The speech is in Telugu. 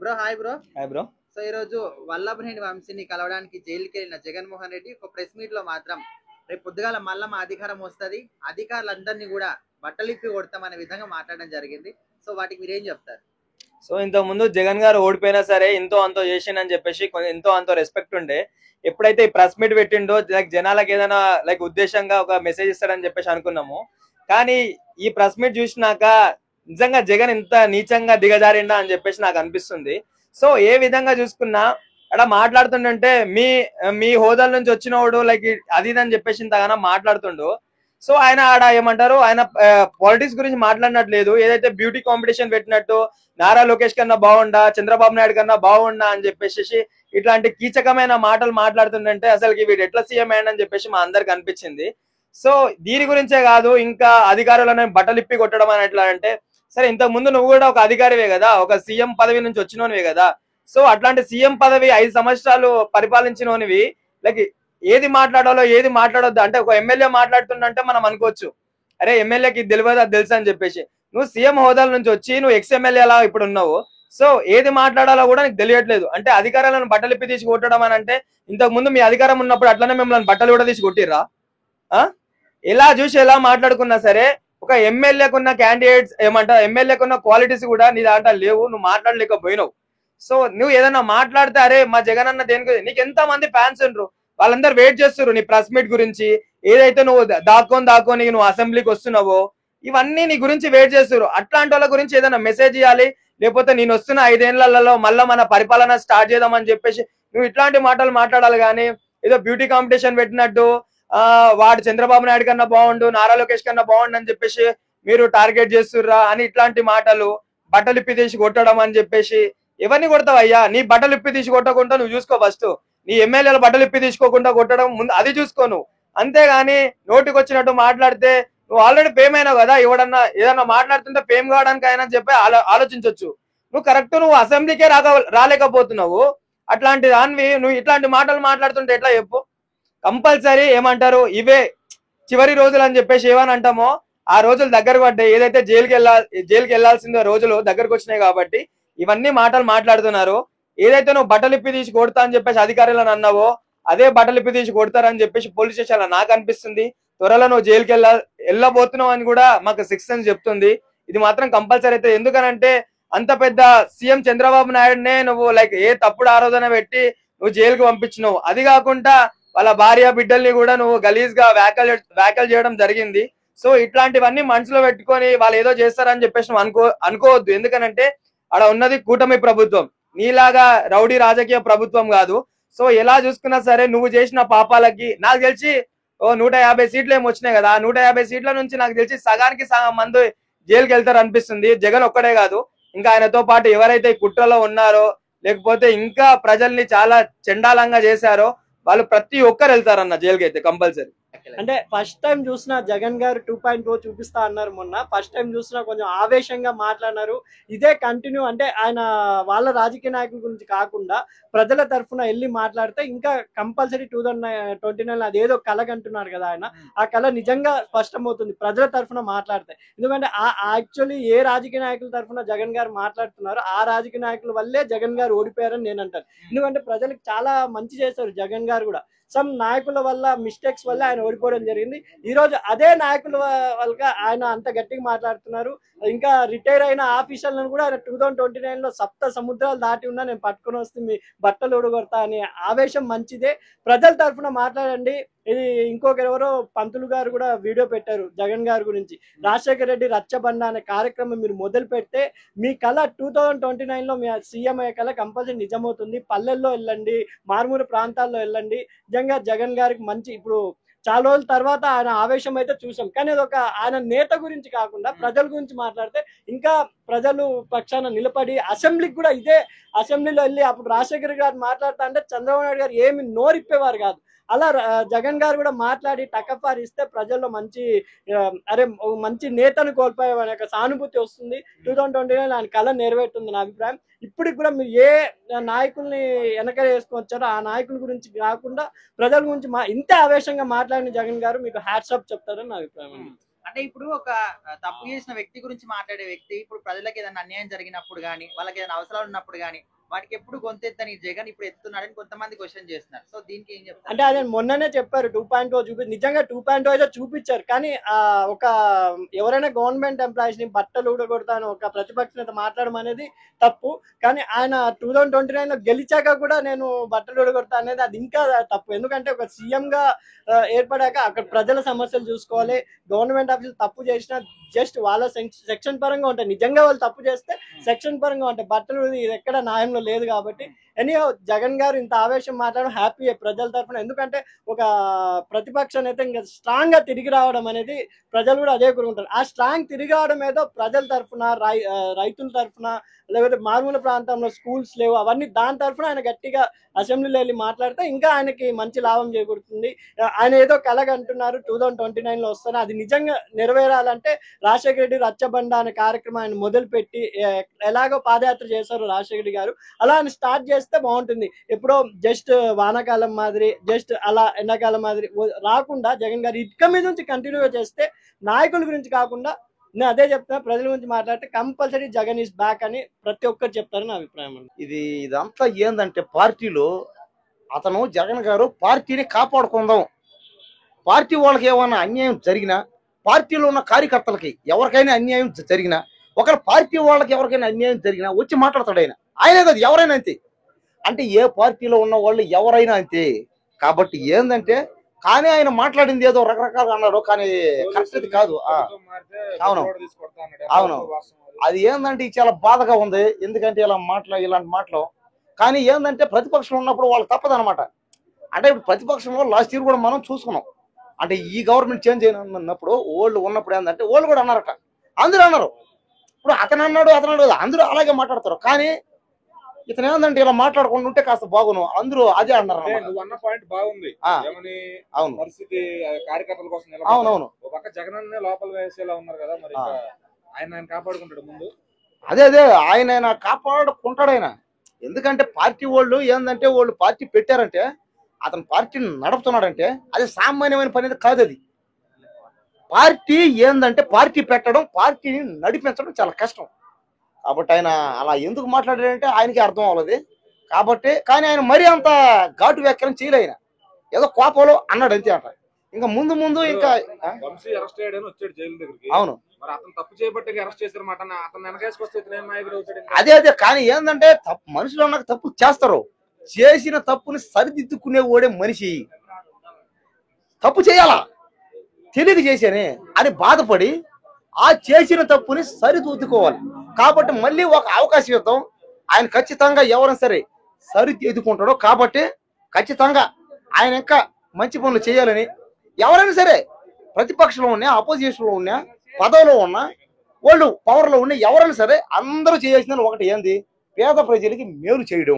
Bro hi bro. Hi bro. So ఈ రోజు వల్లభనేని వంశీని కలవడానికి జైలుకి వెళ్ళిన జగన్మోహన్ రెడ్డి ఒక ప్రెస్ మీట్ లో మాత్రం రేపు పొద్దుగాల మళ్ళా మా అధికారం వస్తుంది, అధికారులందరినీ కూడా బట్టలిప్పి కొడతామనే విధంగా మాట్లాడడం జరిగింది. సో వాటికి మీరేం చెప్తారు? సో ఇంతకు ముందు జగన్ గారు ఓడిపోయినా సరే ఎంతో అంతో చేసిండని చెప్పేసి ఎంతో అంతో రెస్పెక్ట్ ఉండే. ఎప్పుడైతే ఈ ప్రెస్ మీట్ పెట్టిండో జనాలకు ఏదైనా ఉద్దేశంగా ఒక మెసేజ్ ఇస్తాడని చెప్పేసి అనుకున్నాము. కానీ ఈ ప్రెస్ మీట్ చూసినాక నిజంగా జగన్ ఇంత నీచంగా దిగజారిండా అని చెప్పేసి నాకు అనిపిస్తుంది. సో ఏ విధంగా చూసుకున్నా అక్కడ మాట్లాడుతుండే మీ మీ హోదాల నుంచి వచ్చినోడు అది ఇదని చెప్పేసి ఇంతగానో మాట్లాడుతుండు. సో ఆయన ఆడ ఏమంటారు, ఆయన పాలిటిక్స్ గురించి మాట్లాడినట్లేదు. ఏదైతే బ్యూటీ కాంపిటీషన్ పెట్టినట్టు నారా లోకేష్ కన్నా బాగుండా, చంద్రబాబు నాయుడు కన్నా బాగుండా అని చెప్పేసి ఇట్లాంటి కీచకమైన మాటలు మాట్లాడుతుందంటే అసలు వీడు ఎట్లా సీఎం అయ్యాడని చెప్పేసి మా అందరికి అనిపించింది. సో దీని గురించే కాదు, ఇంకా అధికారులను బట్టలిప్పి కొట్టడం అని ఎట్లా అంటే, సరే ఇంతకు ముందు నువ్వు కూడా ఒక అధికారివే కదా, ఒక సీఎం పదవి నుంచి వచ్చినోనివే కదా. సో అట్లాంటి సీఎం పదవి 5 సంవత్సరాలు పరిపాలించినోనివి ఏది మాట్లాడాలో ఏది మాట్లాడొద్దు అంటే, ఒక ఎమ్మెల్యే మాట్లాడుతుందంటే మనం అనుకోవచ్చు, అరే ఎమ్మెల్యేకి తెలియదు తెలుసు అని చెప్పేసి. నువ్వు సీఎం హోదాల నుంచి వచ్చి నువ్వు ఎక్స్ఎమ్మెల్యే లా ఇప్పుడు ఉన్నావు. సో ఏది మాట్లాడాలో కూడా నీకు తెలియట్లేదు. అంటే అధికారాలను బట్టలిప్పి తీసి కొట్టడం అని అంటే, ఇంతకు ముందు మీ అధికారం ఉన్నప్పుడు అట్లనే మిమ్మల్ని బట్టలు కూడా తీసి కొట్టిర్రా? ఎలా చూసి ఎలా మాట్లాడుకున్నా సరే ఒక ఎమ్మెల్యేకున్న క్యాండిడేట్స్ ఏమంటా, ఎమ్మెల్యేకున్న క్వాలిటీస్ కూడా నీ దాంట్లో లేవు, నువ్వు మాట్లాడలేకపోయినావు. సో నువ్వు ఏదన్నా మాట్లాడితే అరే మా జగన్ అన్న దేనికి, నీకు ఎంత మంది ఫ్యాన్స్ ఉండరు, వాళ్ళందరూ వెయిట్ చేస్తారు నీ ప్రెస్ మీట్ గురించి. ఏదైతే నువ్వు దాక్కొని నువ్వు అసెంబ్లీకి వస్తున్నావో ఇవన్నీ నీ గురించి వెయిట్ చేస్తారు. అట్లాంటి వాళ్ళ గురించి ఏదైనా మెసేజ్ ఇవ్వాలి, లేకపోతే నేను వస్తున్న 5 ఏళ్లలో మళ్ళీ మన పరిపాలన స్టార్ట్ చేద్దామని చెప్పేసి నువ్వు ఇట్లాంటి మాటలు మాట్లాడాలి. కానీ ఏదో బ్యూటీ కాంపిటీషన్ పెట్టినట్టు వాడు చంద్రబాబు నాయుడు కన్నా బాగుండు, నారా లోకేష్ కన్నా బాగుండు అని చెప్పేసి మీరు టార్గెట్ చేస్తుర్రా అని ఇట్లాంటి మాటలు, బట్టలు ఇప్పి తీసి కొట్టడం అని చెప్పేసి. ఎవరిని కొడతావయ్యా? నీ బట్టలు ఇప్పి తీసి కొట్టకుండా నువ్వు చూసుకో ఫస్ట్. నీ ఎమ్మెల్యేల బట్టలు ఇప్పి తీసుకోకుండా కొట్టడం ముందు అది చూసుకో నువ్వు. అంతేగాని నోటికి వచ్చినట్టు మాట్లాడితే నువ్వు ఆల్రెడీ ఫేమ్ అయినావు కదా, ఎవడన్నా ఏదన్నా మాట్లాడుతుంటే ఫేమ్ కావడానికి అయినా చెప్పి ఆలోచించవచ్చు. నువ్వు కరెక్ట్ నువ్వు అసెంబ్లీకే రాలేకపోతున్నావు. అట్లాంటి దానివి నువ్వు ఇట్లాంటి మాటలు మాట్లాడుతుంటే ఎట్లా చెప్పు? కంపల్సరీ ఏమంటారు, ఇవే చివరి రోజులు అని చెప్పేసి ఏమని అంటామో ఆ రోజులు దగ్గర పడ్డాయి. ఏదైతే జైలుకి వెళ్లాల్సిందో రోజులు దగ్గరకు వచ్చినాయి కాబట్టి ఇవన్నీ మాటలు మాట్లాడుతున్నారు. ఏదైతే నువ్వు బట్టలు ఇప్పి తీసి కొడతా అని చెప్పేసి అధికారులను అన్నావో అదే బట్టలు ఇప్పి తీసి కొడతారని చెప్పేసి పోలీస్ స్టేషన్ నాకు అనిపిస్తుంది. త్వరలో నువ్వు జైలుకి వెళ్ళబోతున్నావు అని కూడా మాకు 6 సెన్స్ చెప్తుంది. ఇది మాత్రం కంపల్సరీ అయితే. ఎందుకనంటే అంత పెద్ద సీఎం చంద్రబాబు నాయుడునే నువ్వు ఏ తప్పుడు ఆరోధన పెట్టి నువ్వు జైలుకి పంపించినావు. అది కాకుండా వాళ్ళ భార్య బిడ్డల్ని కూడా నువ్వు గలీజ్ గా వ్యాఖ్యలు చేయడం జరిగింది. సో ఇట్లాంటివన్నీ మనసులో పెట్టుకొని వాళ్ళు ఏదో చేస్తారని చెప్పేసి నువ్వు అనుకోవద్దు. ఎందుకనంటే అక్కడ ఉన్నది కూటమి ప్రభుత్వం, నీలాగా రౌడీ రాజకీయ ప్రభుత్వం కాదు. సో ఎలా చూసుకున్నా సరే నువ్వు చేసిన పాపాలకి నాకు తెలిసి 150 సీట్లు ఏమి వచ్చినాయి కదా, 150 సీట్ల నుంచి నాకు తెలిసి సగానికి సగం మంది జైలుకి వెళ్తారు అనిపిస్తుంది. జగన్ ఒక్కడే కాదు, ఇంకా ఆయనతో పాటు ఎవరైతే కుట్రలో ఉన్నారో లేకపోతే ఇంకా ప్రజల్ని చాలా చండాలంగా చేశారో వాళ్ళు ప్రతి ఒక్కరు వెళ్తారన్న జైలుకి అయితే కంపల్సరీ. అంటే ఫస్ట్ టైం చూసిన జగన్ గారు 2.0 చూపిస్తా అన్నారు. మొన్న ఫస్ట్ టైం చూసినా కొంచెం ఆవేశంగా మాట్లాడినారు. ఇదే కంటిన్యూ అంటే ఆయన వాళ్ళ రాజకీయ నాయకుల గురించి కాకుండా ప్రజల తరఫున వెళ్ళి మాట్లాడితే ఇంకా కంపల్సరీ 2029 అదేదో కలగంటున్నారు కదా ఆయన, ఆ కళ నిజంగా స్పష్టమవుతుంది ప్రజల తరఫున మాట్లాడితే. ఎందుకంటే యాక్చువల్లీ ఏ రాజకీయ నాయకుల తరఫున జగన్ గారు మాట్లాడుతున్నారో ఆ రాజకీయ నాయకుల వల్లే జగన్ గారు ఓడిపోయారని నేను అంటాను. ఎందుకంటే ప్రజలకు చాలా మంచి చేశారు జగన్ గారు కూడా. సమ్ నాయకుల వల్ల మిస్టేక్స్ వల్ల ఆయన ఓడిపోవడం జరిగింది. ఈ రోజు అదే నాయకుల వల్ల ఆయన అంత గట్టిగా మాట్లాడుతున్నారు. ఇంకా రిటైర్ అయిన ఆఫీసర్లను కూడా ఆయన 2029లో 7 సముద్రాలు దాటి ఉన్నా నేను పట్టుకొని వస్తే మీ బట్టలు ఊడగొడతా అనే ఆవేశం మంచిదే. ప్రజల తరఫున మాట్లాడండి. ఇది ఎవరో పంతులు గారు కూడా వీడియో పెట్టారు జగన్ గారి గురించి. రాజశేఖర రెడ్డి రచ్చబండ అనే కార్యక్రమం మీరు మొదలు పెడితే మీ కళ 2029లో మీ సీఎం అయ్యే కళ కంపల్సరీ నిజమవుతుంది. పల్లెల్లో వెళ్ళండి, మారుమూల ప్రాంతాల్లో వెళ్ళండి. నిజంగా జగన్ గారికి మంచి ఇప్పుడు చాలా రోజుల తర్వాత ఆయన ఆవేశం అయితే చూసాం. కానీ అది ఒక ఆయన నేత గురించి కాకుండా ప్రజల గురించి మాట్లాడితే ఇంకా ప్రజలు పక్షాన నిలబడి అసెంబ్లీకి కూడా ఇదే అసెంబ్లీలో వెళ్ళి అప్పుడు రాజశేఖర్ గారు మాట్లాడుతా అంటే చంద్రబాబు నాయుడు గారు ఏమి నోరిప్పేవారు కాదు. అలా జగన్ గారు కూడా మాట్లాడి టకఫార్ ఇస్తే ప్రజల్లో మంచి అరే మంచి నేతను కోల్పోయే సానుభూతి వస్తుంది. 2029 ఆయన కళ నెరవేరుతుంది నా అభిప్రాయం. ఇప్పటికి కూడా మీరు ఏ నాయకుల్ని వెనక వేసుకొచ్చారో ఆ నాయకుల గురించి కాకుండా ప్రజల గురించి ఇంత ఆవేశంగా మాట్లాడిన జగన్ గారు మీకు హ్యాట్స్ ఆఫ్ చెప్తారని నా అభిప్రాయం. అంటే ఇప్పుడు ఒక తప్పు చేసిన వ్యక్తి గురించి మాట్లాడే వ్యక్తి ఇప్పుడు ప్రజలకు ఏదైనా అన్యాయం జరిగినప్పుడు గానీ వాళ్ళకి ఏదైనా అవసరాలు ఉన్నప్పుడు గానీ వాటికి ఎప్పుడు గొంతెత్తని జగన్ ఇప్పుడు ఎత్తున్నాడని కొంతమంది క్వశ్చన్ చేస్తున్నారు. సో దీనికి ఏం చెప్తారు? అంటే అదే మొన్ననే చెప్పారు 2.0 నిజంగా 2.0 అయితే చూపించారు. కానీ ఒక ఎవరైనా గవర్నమెంట్ ఎంప్లాయీస్ ని బట్టలు ఊడగొడతాను ఒక ప్రతిపక్ష నేత మాట్లాడడం అనేది తప్పు. కానీ ఆయన 2029 లో గెలిచాక కూడా నేను బట్టలు ఊడగొడతా అనేది అది ఇంకా తప్పు. ఎందుకంటే ఒక సీఎం గా ఏర్పడాక అక్కడ ప్రజల సమస్యలు చూసుకోవాలి. గవర్నమెంట్ ఆఫీసులు తప్పు చేసినా జస్ట్ వాళ్ళ సెక్షన్ పరంగా ఉంటాయి. నిజంగా వాళ్ళు తప్పు చేస్తే సెక్షన్ పరంగా ఉంటాయి. బట్టలు ఇది ఎక్కడ న్యాయంలో లేదు. కాబట్టి ఎనీ జగన్ గారు ఇంత ఆవేశం మాట్లాడడం హ్యాపీ ప్రజల తరఫున. ఎందుకంటే ఒక ప్రతిపక్ష నేత ఇంకా స్ట్రాంగ్ గా తిరిగి రావడం అనేది ప్రజలు కూడా అదే కోరుకుంటారు. ఆ స్ట్రాంగ్ తిరిగి రావడం ఏదో ప్రజల తరఫున రైతుల తరఫున లేకపోతే మారుమూల ప్రాంతంలో స్కూల్స్ లేవు అవన్నీ దాని తరఫున ఆయన గట్టిగా అసెంబ్లీలో వెళ్ళి మాట్లాడితే ఇంకా ఆయనకి మంచి లాభం చేకూరుతుంది. ఆయన ఏదో కలగంటున్నారు 2029 లో వస్తాను, అది నిజంగా నెరవేరాలంటే రాజశేఖర రెడ్డి రచ్చబండ అనే కార్యక్రమం ఆయన మొదలుపెట్టి ఎలాగో పాదయాత్ర చేశారు రాజశేఖర రెడ్డి గారు, అలా ఆయన స్టార్ట్ చేస్తే బాగుంటుంది. ఎప్పుడో జస్ట్ వానాకాలం మాదిరి జస్ట్ అలా ఎండాకాలం మాదిరి రాకుండా జగన్ గారు ఇటుక మీద నుంచి కంటిన్యూగా చేస్తే నాయకుల గురించి కాకుండా నేను అదే చెప్తున్నా ప్రజల గురించి మాట్లాడితే కంపల్సరీ జగన్ ఈస్ బ్యాక్ అని ప్రతి ఒక్కరు చెప్తారు నా అభిప్రాయం. ఇదంతా ఏందంటే పార్టీలో అతను జగన్ గారు పార్టీని కాపాడుకుందాం, పార్టీ వాళ్ళకి ఏమైనా అన్యాయం జరిగినా పార్టీలో ఉన్న కార్యకర్తలకి ఎవరికైనా అన్యాయం జరిగినా ఒకవేళ పార్టీ వాళ్ళకి ఎవరికైనా అన్యాయం జరిగినా వచ్చి మాట్లాడతాడు ఆయనే కాదు ఎవరైనా అంతే. అంటే ఏ పార్టీలో ఉన్న వాళ్ళు ఎవరైనా అంతే. కాబట్టి ఏందంటే కానీ ఆయన మాట్లాడింది ఏదో రకరకాలుగా అన్నాడు, కానీ కరెక్ట్ కాదు. అవును అవును అది ఏందంటే చాలా బాధగా ఉంది. ఎందుకంటే ఇలాంటి మాటలు కానీ ఏంటంటే ప్రతిపక్షంలో ఉన్నప్పుడు వాళ్ళు తప్పదనమాట. అంటే ఇప్పుడు ప్రతిపక్షంలో లాస్ట్ ఇయర్ కూడా మనం చూసుకున్నాం. అంటే ఈ గవర్నమెంట్ చేంజ్ అయినప్పుడు వాళ్ళు ఉన్నప్పుడు ఏంటంటే వాళ్ళు కూడా అన్నారట, అందరూ అన్నారు. ఇప్పుడు అతను అన్నాడు అందరూ అలాగే మాట్లాడతారు. కానీ ఇతను ఏంటంటే ఇలా మాట్లాడకుండా ఉంటే కాస్త బాగును, అందరూ అదే అన్నారు. నువ్వు అన్న పాయింట్ బాగుంది. అవును పరిస్థితి కార్యకర్తల కోసం అవునవును ఒక పక్క జగన్ లోపల వేసేలా ఉన్నారు కదా, మరి ఆయన కాపాడుకుంటాడు ముందు. అదే ఆయన కాపాడుకుంటాడు ఆయన. ఎందుకంటే పార్టీ వాళ్ళు ఏంటంటే వాళ్ళు పార్టీ పెట్టారంటే అతను పార్టీని నడుపుతున్నాడంటే అది సామాన్యమైన పని కాదు. అది పార్టీ ఏంటంటే పార్టీ పెట్టడం పార్టీని నడిపించడం చాలా కష్టం. కాబట్టి ఆయన అలా ఎందుకు మాట్లాడాడంటే ఆయనకి అర్థం అవ్వలేదు. కాబట్టి కానీ ఆయన మరీ అంత ఘాటు వ్యాఖ్యలను చేయలే. ఆయన ఏదో కోపంలో అన్నాడు అంతే అంట. ఇంకా ముందు ఇంకా అరెస్ట్ అయ్యాడని వచ్చాడు జైలు దగ్గరికి. అవును మరి అతను తప్పు చేయబట్టి అరెస్ట్ చేశారన్నమాట. అతను వెనకేసుకొస్తే ఇతను నాయకుడు అవుతాడు. అదే కానీ ఏంటంటే మనుషులు అన్నాక తప్పు చేస్తారు. చేసిన తప్పుని సరిదిద్దుకునే ఓడే మనిషి తప్పు చేయాలా తెలియక చేశానే అని బాధపడి ఆ చేసిన తప్పుని సరిదిద్దుకోవాలి. కాబట్టి మళ్ళీ ఒక అవకాశం ఇద్దాం. ఆయన ఖచ్చితంగా ఎవరైనా సరే సరిదిద్దుకుంటాడో కాబట్టి ఖచ్చితంగా ఆయన ఇంకా మంచి పనులు చేయాలని ఎవరైనా సరే ప్రతిపక్షంలో ఉన్నా అపోజిషన్ లో ఉన్నా పదవిలో ఉన్నా వాళ్ళు పవర్లో ఉన్నా ఎవరైనా సరే అందరూ చేయాల్సిన ఒకటి ఏంది పేద ప్రజలకి మేలు చేయడం.